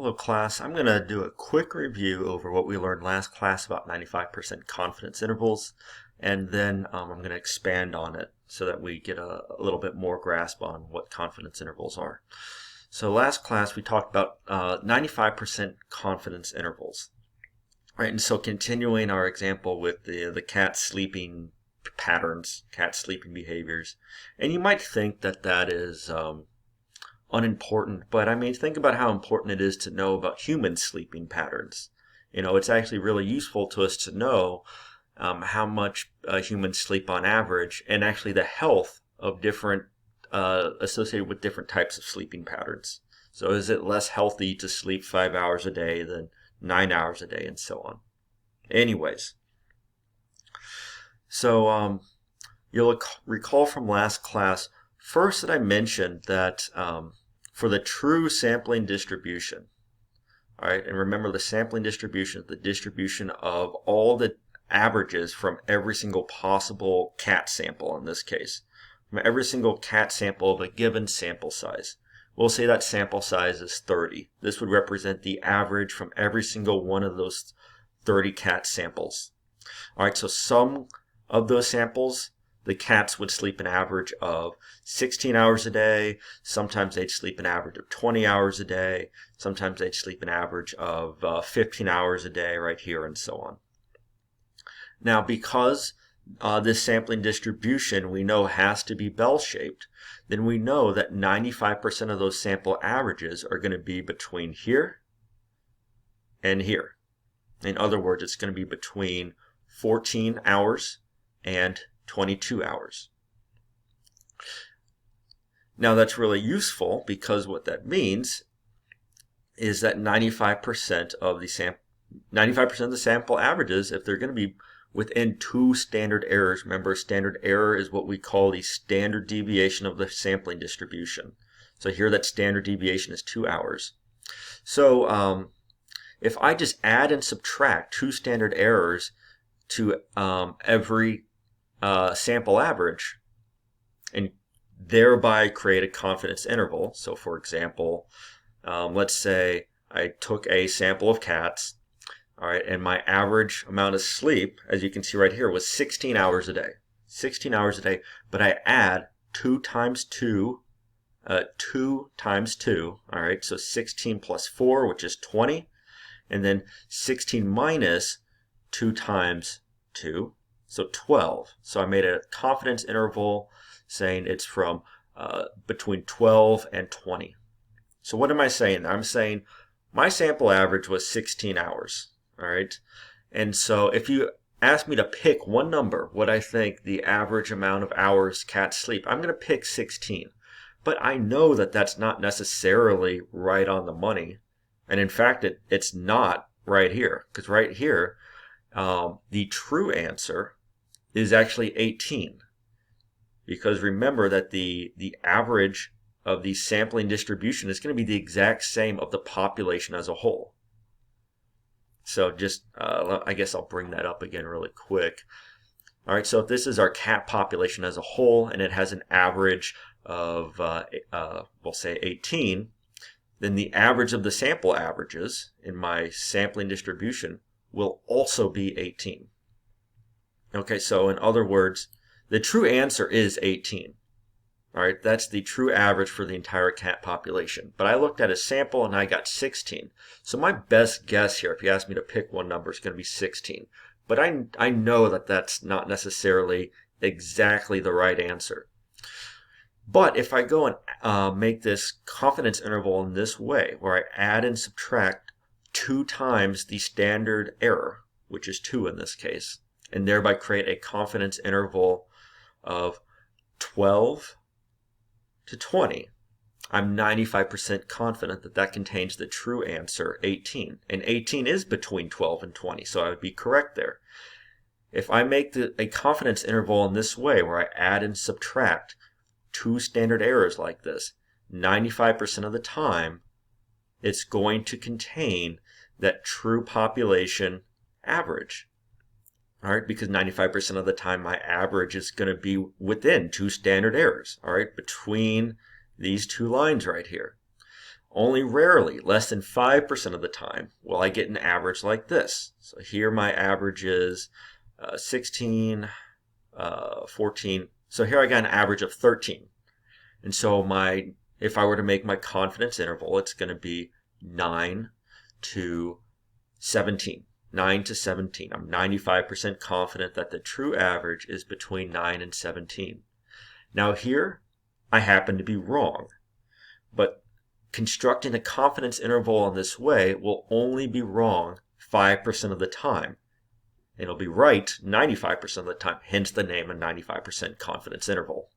Hello class, I'm going to do a quick review over what we learned last class about 95% confidence intervals, and then I'm going to expand on it so that we get a little bit more grasp on what confidence intervals are. So last class we talked about 95% confidence intervals, right? And so continuing our example with the cat sleeping patterns, cat sleeping behaviors, and you might think that that is unimportant, but I mean, think about how important it is to know about human sleeping patterns. You know, it's actually really useful to us to know how much humans sleep on average, and actually the health of different associated with different types of sleeping patterns. So is it less healthy to sleep 5 hours a day than 9 hours a day, and so on. Anyways, so you'll recall from last class first that I mentioned that for the true sampling distribution, all right, and remember the sampling distribution is the distribution of all the averages from every single possible cat sample in this case, from every single cat sample of a given sample size. We'll say that sample size is 30. This would represent the average from every single one of those 30 cat samples. All right, so some of those samples, the cats would sleep an average of 16 hours a day. Sometimes they'd sleep an average of 20 hours a day. Sometimes they'd sleep an average of 15 hours a day right here, and so on. Now, because this sampling distribution we know has to be bell-shaped, then we know that 95% of those sample averages are going to be between here and here. In other words, it's going to be between 14 hours and 22 hours. Now that's really useful because what that means is that 95% of the sample averages, if they're going to be within two standard errors, remember standard error is what we call the standard deviation of the sampling distribution. So here that standard deviation is 2 hours. So if I just add and subtract two standard errors to every sample average and thereby create a confidence interval. So for example, let's say I took a sample of cats, all right, and my average amount of sleep, as you can see right here, was 16 hours a day. 16 hours a day, but I add 2 times 2, 2 times 2, all right, so 16 plus 4, which is 20, and then 16 minus 2 times 2, so 12. So I made a confidence interval saying it's from between 12 and 20. So what am I saying? I'm saying my sample average was 16 hours, all right? And so if you ask me to pick one number, what I think the average amount of hours cats sleep, I'm going to pick 16. But I know that that's not necessarily right on the money. And in fact, it's not right here, because right here, the true answer is actually 18. Because remember that the average of the sampling distribution is going to be the exact same of the population as a whole. So just, I guess I'll bring that up again really quick. All right, so if this is our cat population as a whole, and it has an average of, we'll say 18, then the average of the sample averages in my sampling distribution will also be 18. Okay, so in other words, the true answer is 18. All right, that's the true average for the entire cat population. But I looked at a sample and I got 16. So my best guess here, if you ask me to pick one number, is going to be 16. But I know that that's not necessarily exactly the right answer. But if I go and make this confidence interval in this way, where I add and subtract 2 times the standard error, which is 2 in this case, and thereby create a confidence interval of 12 to 20, I'm 95% confident that that contains the true answer, 18. And 18 is between 12 and 20, so I would be correct there. If I make a confidence interval in this way, where I add and subtract 2 standard errors like this, 95% of the time, it's going to contain that true population average. All right, because 95% of the time my average is going to be within 2 standard errors, all right, between these 2 lines right here. Only rarely, less than 5% of the time, will I get an average like this. So here my average is 16, 14. So here I got an average of 13. And so if I were to make my confidence interval, it's going to be 9 to 17. 9 to 17. I'm 95% confident that the true average is between 9 and 17. Now here, I happen to be wrong. But constructing a confidence interval in this way will only be wrong 5% of the time. It'll be right 95% of the time, hence the name a 95% confidence interval.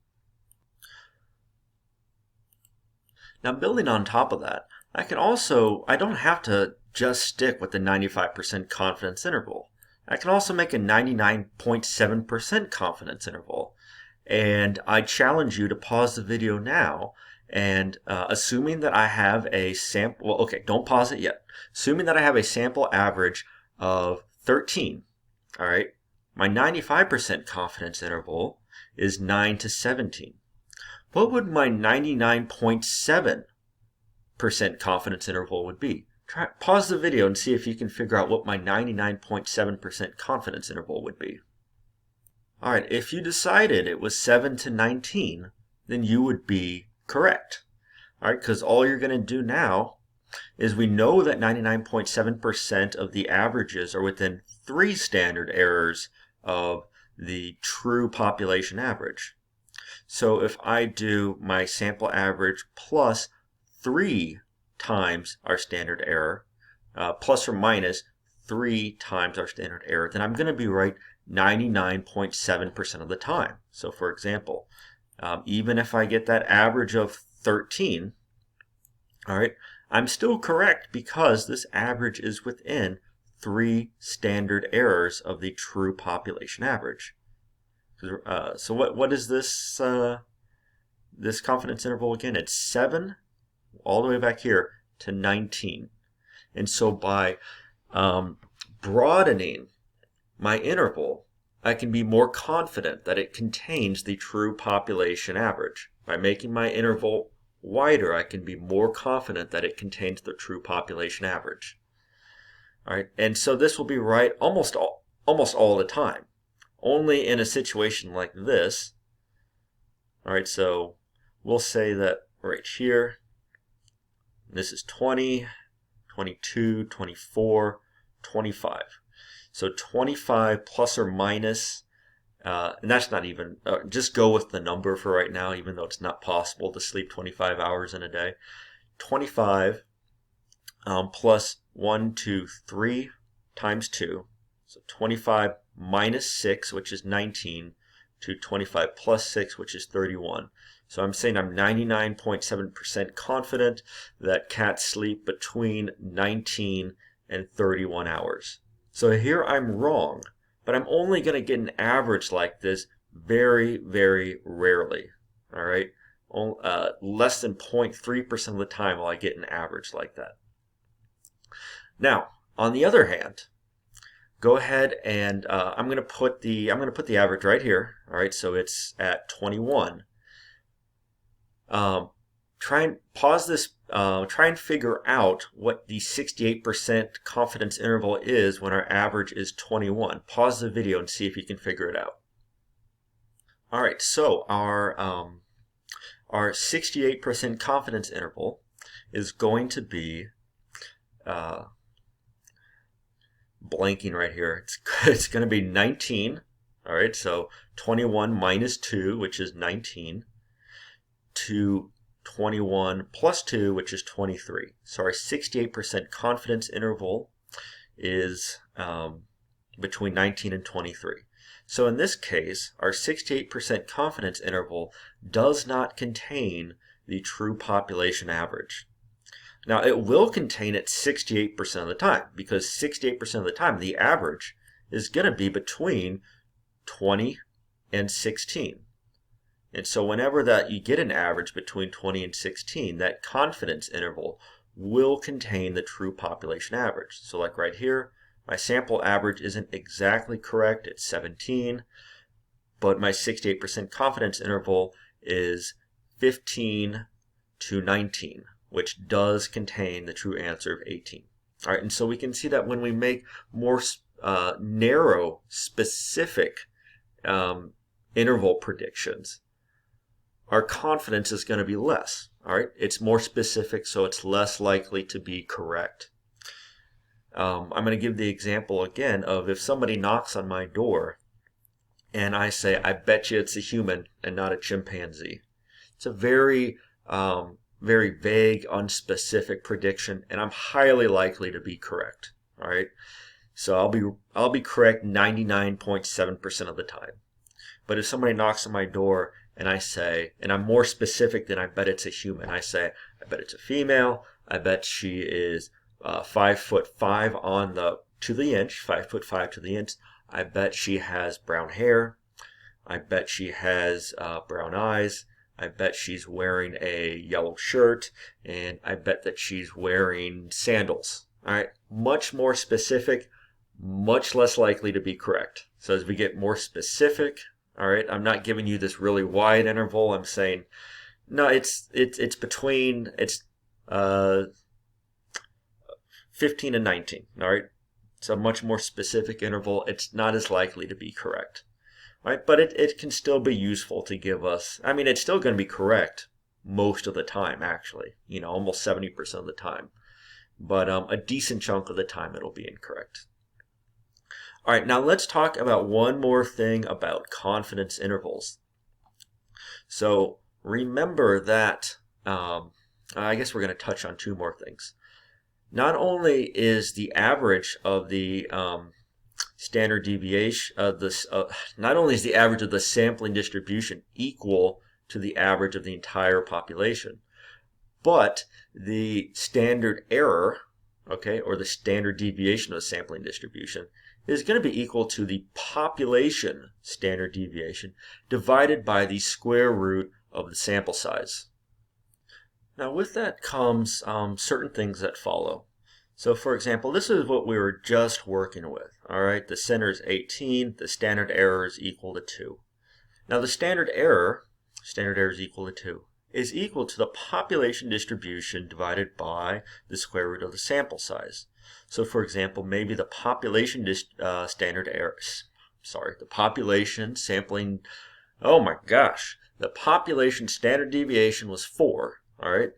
Now, building on top of that, I don't have to just stick with the 95% confidence interval. I can also make a 99.7% confidence interval. And I challenge you to pause the video now and assuming that I have a sample, well, okay, don't pause it yet. Assuming that I have a sample average of 13, all right, my 95% confidence interval is 9 to 17. What would my 99.7% confidence interval would be? Pause the video and see if you can figure out what my 99.7% confidence interval would be. All right, if you decided it was 7 to 19, then you would be correct. All right, because all you're going to do now is we know that 99.7% of the averages are within 3 standard errors of the true population average. So if I do my sample average plus 3 times our standard error, plus or minus 3 times our standard error, then I'm going to be right 99.7% of the time. So for example, even if I get that average of 13, all right, I'm still correct because this average is within 3 standard errors of the true population average. So what is this this confidence interval again? It's 7 all the way back here to 19. And so by broadening my interval, I can be more confident that it contains the true population average. By making my interval wider, I can be more confident that it contains the true population average. All right, and so this will be right almost all the time. Only in a situation like this. All right, so we'll say that right here, this is 20, 22, 24, 25. So 25 plus or minus, and that's not even, just go with the number for right now, even though it's not possible to sleep 25 hours in a day. 25 plus 1, 2, 3 times 2. So 25 minus 6, which is 19, to 25 plus 6, which is 31. So I'm saying I'm 99.7% confident that cats sleep between 19 and 31 hours. So here I'm wrong, but I'm only going to get an average like this very, very rarely. All right, less than 0.3% of the time will I get an average like that. Now, on the other hand, go ahead and I'm going to put the average right here. All right, so it's at 21. Try and pause this. Try and figure out what the 68% confidence interval is when our average is 21. Pause the video and see if you can figure it out. All right, so our 68% confidence interval is going to be blanking right here. It's going to be 19. All right, so 21 minus 2, which is 19, to 21 plus 2, which is 23. So our 68% confidence interval is between 19 and 23. So in this case, our 68% confidence interval does not contain the true population average. Now, it will contain it 68% of the time, because 68% of the time, the average is going to be between 20 and 16. And so whenever that you get an average between 20 and 16, that confidence interval will contain the true population average. So like right here, my sample average isn't exactly correct, it's 17, but my 68% confidence interval is 15 to 19. which does contain the true answer of 18. All right, and so we can see that when we make more narrow, specific interval predictions, our confidence is going to be less. All right, it's more specific, so it's less likely to be correct. I'm going to give the example again of if somebody knocks on my door and I say, I bet you it's a human and not a chimpanzee. It's a very, very vague, unspecific prediction, and I'm highly likely to be correct. All right, so I'll be correct 99.7% of the time. But if somebody knocks on my door and I say, and I'm more specific than I bet it's a human, I say, I bet it's a female. I bet she is 5'5" on the to the inch, 5'5" to the inch. I bet she has brown hair. I bet she has brown eyes. I bet she's wearing a yellow shirt, and I bet that she's wearing sandals. All right, much more specific, much less likely to be correct. So as we get more specific, all right, I'm not giving you this really wide interval. I'm saying, no, it's between 15 and 19. All right, it's a much more specific interval. It's not as likely to be correct. All right, but it can still be useful to give us. I mean, it's still going to be correct most of the time, actually. You know, almost 70% of the time. But a decent chunk of the time it'll be incorrect. All right, now let's talk about one more thing about confidence intervals. So remember that, I guess we're going to touch on two more things. Not only is the average of the standard deviation of this, not only is the average of the sampling distribution equal to the average of the entire population, but the standard error, okay, or the standard deviation of the sampling distribution is going to be equal to the population standard deviation divided by the square root of the sample size. Now with that comes certain things that follow. So for example, this is what we were just working with. All right, the center is 18, the standard error is equal to 2. Now the standard error is equal to 2, is equal to the population distribution divided by the square root of the sample size. So for example, maybe the population standard error, the population sampling, oh my gosh, the population standard deviation was 4, all right?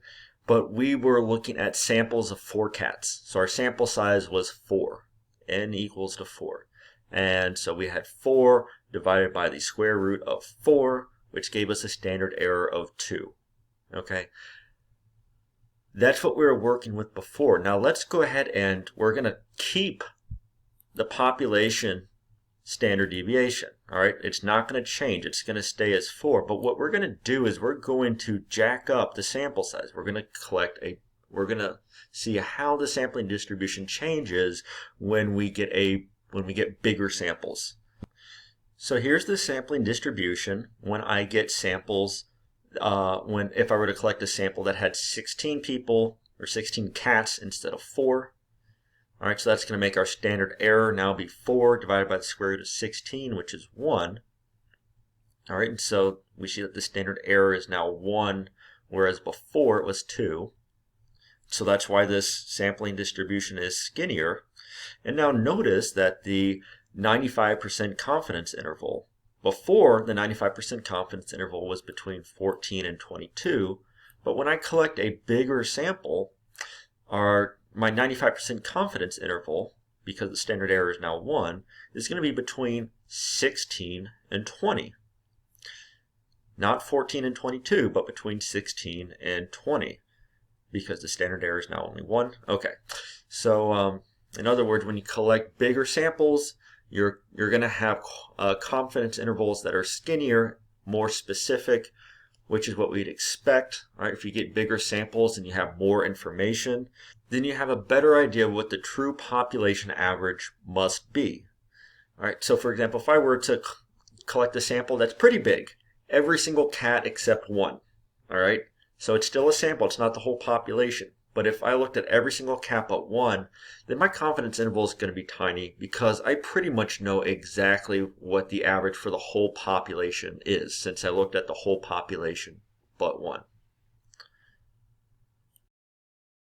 But we were looking at samples of 4 cats. So our sample size was 4, n equals to 4. And so we had 4 divided by the square root of 4, which gave us a standard error of 2. Okay? That's what we were working with before. Now let's go ahead and we're going to keep the population standard deviation. All right, it's not going to change. It's going to stay as 4. But what we're going to do is we're going to jack up the sample size. We're going to see how the sampling distribution changes when we get bigger samples. So here's the sampling distribution when I get samples. If I were to collect a sample that had 16 people or 16 cats instead of 4. All right, so that's going to make our standard error now be 4 divided by the square root of 16, which is 1. All right, and so we see that the standard error is now 1, whereas before it was 2. So that's why this sampling distribution is skinnier. And now notice that the 95% confidence interval, before the 95% confidence interval was between 14 and 22, but when I collect a bigger sample, my 95% confidence interval, because the standard error is now 1, is going to be between 16 and 20. Not 14 and 22, but between 16 and 20, because the standard error is now only 1. Okay, so in other words, when you collect bigger samples, you're going to have confidence intervals that are skinnier, more specific, which is what we'd expect. Right? If you get bigger samples and you have more information, then you have a better idea of what the true population average must be. All right, so for example, if I were to collect a sample that's pretty big, every single cat except 1, all right? So it's still a sample, it's not the whole population. But if I looked at every single cat but 1, then my confidence interval is going to be tiny because I pretty much know exactly what the average for the whole population is since I looked at the whole population but 1.